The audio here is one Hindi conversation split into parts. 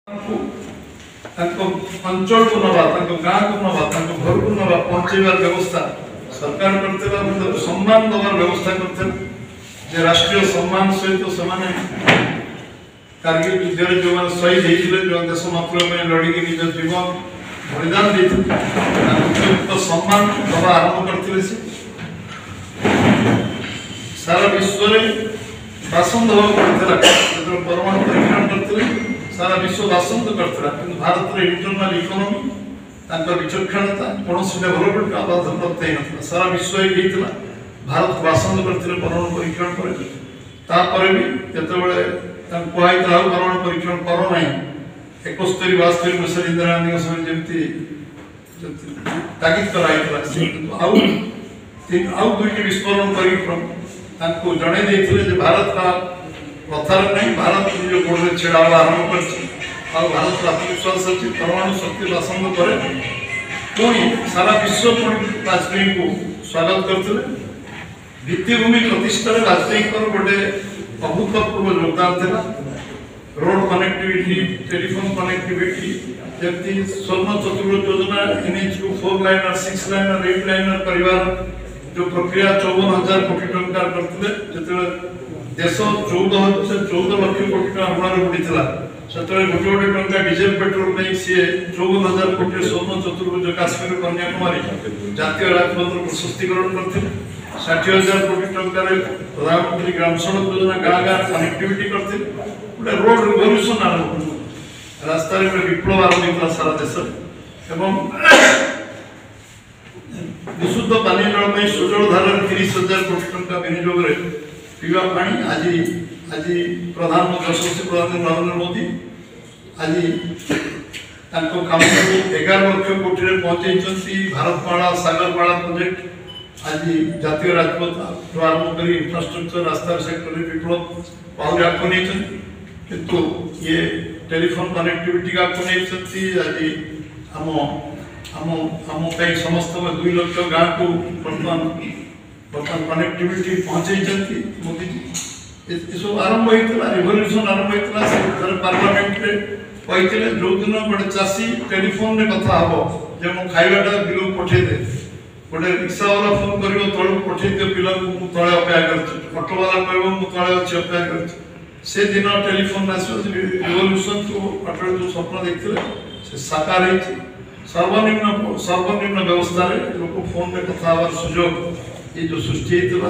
अंचल को नवा गाँ को नवा घर को नवा पहुंचाइबार व्यवस्था सरकार करते सम्मान दबार व्यवस्था करते राष्ट्रीय सम्मान सहित से कारगिल युद्ध जो मैंने शहीद होते जो देश मातृ लड़िकी निज जीवन बलिदान देते सम्मान दबा आरंभ करते सारा विश्व में बासन दबा पड़ता परमाणु परीक्षण करते सारा विश्व बासन तो करता कि भारत इंटरनल इकोनॉमी विचक्षणता कौन डेभलपमेंट आवाज प्रत्यय ना सारा विश्व ही भारत बासन करते परमाणु परीक्षण पर भी जिते कहई परमाणु परीक्षण कर ना 71-72 मसीह इंदिरा गांधी समय जमी तागिद कराई दुईट विस्फोरण कर जन भारत का कथार नहीं भारत निज गोड़े छेड़ा आरंभ कर भारत आत्मविश्वास अच्छी परमाणु शक्ति बासन पर पुणी सारा विश्व पुणी वाजपेयी को स्वागत करते भित्तिभूमि प्रतिष्ठा वाजपेयी गोटे अभूतपूर्व योगदान था रोड कनेक्टिविटी टेलीफोन कनेक्टिविटी जमी स्वर्ण चतुर्भुज योजना NH को 4 लाइनर 6 लाइनर 8 लाइनर परिवार जो प्रक्रिया 54,000 कोटी टंका करते जो देश 14 लाख कोटी टका ऋण पड़ता से गोटे गोटे टंका डीजेल पेट्रोल नहीं सी 54,000 कोटी स्वर्ण चतुर्भुज काश्मीर कन्याकुमारी जातीय राजपथ प्रशस्तीकरण करते 60,000 कोटी टंकार प्रधानमंत्री ग्राम सड़क योजना गाँ गाँ कनेक्टिविटी करते गोटे रोड रिवोल्यूशन आरंभ रास्ता विप्लव आरंभ होता सारा देश एवं विशुद्ध पानी जल सुजल धारा 30,000 कोटी टंका विनियोग पीवा पानी आज आज प्रधानमंत्री यशस्वी प्रधानमंत्री नरेंद्र मोदी आज काम 11 लाख कोटी पहुंचाई भारतमाला सागरमाला प्रोजेक्ट आज जातीय राजपथ आरंभ कर इंफ्रास्ट्रक्चर रास्ता सेक्टर विप्लव आपको नहीं किंतु ये टेलीफोन कनेक्टिविटी का आपको नहीं आज आम आम आम समस्त 2 लाख गाँ को बर्तमान कनेक्टिविटी पहुंचाई मोदी जी सब आरंभ होता रिवोल्यूशन आरंभ होता पार्लियामेंट कहते जो दिन गोटे चाषी टेलीफोन में कथा हम जो खाइबाटा बिल पठेदे गोटे रिक्शा वाला फोन कर तल पठे दियो पिला तले अपेक्षा कर ऑटो वाला कह तले अच्छे अपेक्षा कर से दिन टेलीफोन रिवोल्यूशन को अटल जो स्वप्न देखते से साकार है सर्वनिम्न व्यवस्था लोक फोन में कथा हमार सुजोग ये जो सृष्टि होता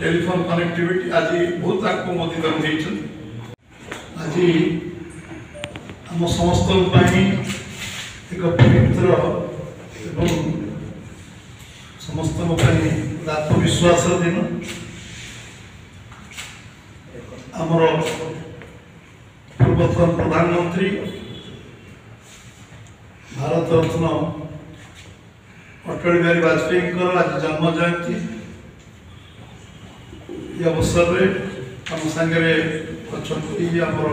टेलीफोन कनेक्टिविटी आज बहुत आपको मोदी दे आज आम समस्त एक पवित्र एवं समस्त आत्मविश्वास दिन आमर पूर्वतन प्रधानमंत्री भारत रत्न अटल बिहारी वाजपेयी आज जन्म जयंती ये अवसर में आम सांगे आमर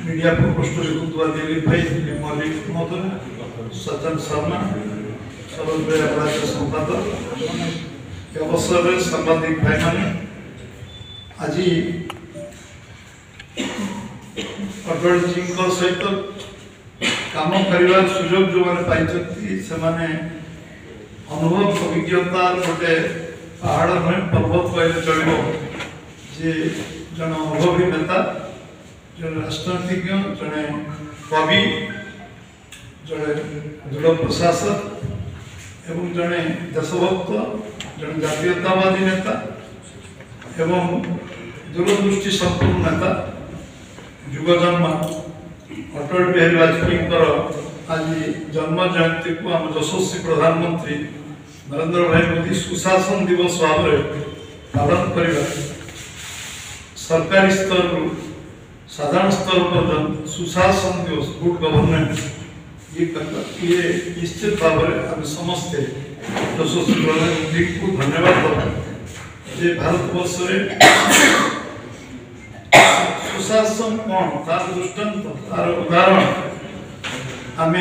मीडिया प्रकोष्ठ लिखुवा दिलीप भाई दिलीप मल्लिक महोदय सज्जन शर्मा सरोज भाई अपराध संपादक अवसर में सांबादिक भाई मैंने आज अटल जी सहित काम कर सुजोग जो मैंने पाई से अनुभव अभिज्ञता गोटे पहाड़ नुहे पर्वत कहले चलो जे जन अनुभवी नेता जन राजनीतिज्ञ जड़े कवि जड़े दृढ़ प्रशासक एवं जड़े देशभक्त जड़े जातीयतावादी नेता एवं दूरदृष्टि संपन्न नेता युगजन्मा अटल बिहारी वाजपेयी आज जन्म जयंती को आम यशस्वी प्रधानमंत्री नरेंद्र भाई मोदी सुशासन दिवस भाव में पालन करवा सरकारी स्तर साधारण स्तर पर सुशासन दिवस गुड गवर्नेंस ये निश्चित भाव में आम समस्ते यशस्वी प्रधानमंत्री को धन्यवाद जे भारत वर्ष सुशासन कौन तार दृष्टांत तार उदाहरण आम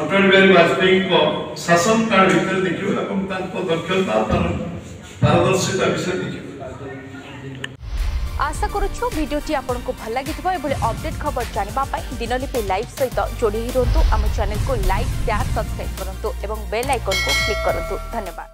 अटल बिहारी वाजपेयी को शासन काल भीतर देखा दक्षता पारदर्शिता विषय देखा। आशा करूछु वीडियोटी आपको भल लगी अपडेट खबर जानापी दिनलिपि लाइव सहित जोड़ी रुहतु आम चैनल को लाइक शेयर सब्सक्राइब करूँ और बेल आइकन को क्लिक करूँ। धन्यवाद।